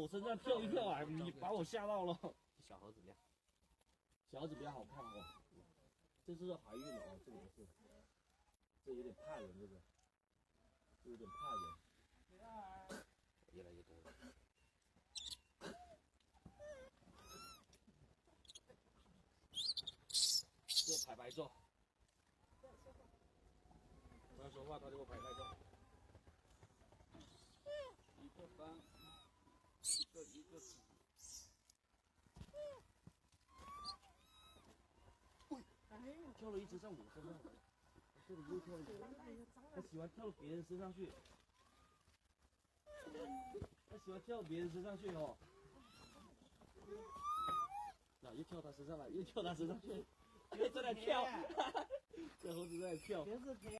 我身上跳一跳啊！你把我吓到了。小猴子亮，小猴子比较好看哦。这是怀孕了哦，这个不是，这有点怕人，这个，这有点怕人。越来越多了。这拍拍照。不要说话，他就会拍拍照。一个班，一个子。跳了一直上我身上来，这里又跳了一个，他喜欢跳别人身上去，他喜欢跳别人身上去哦。那又跳他身上了，又跳他身上去，又在那跳，这猴子在那跳。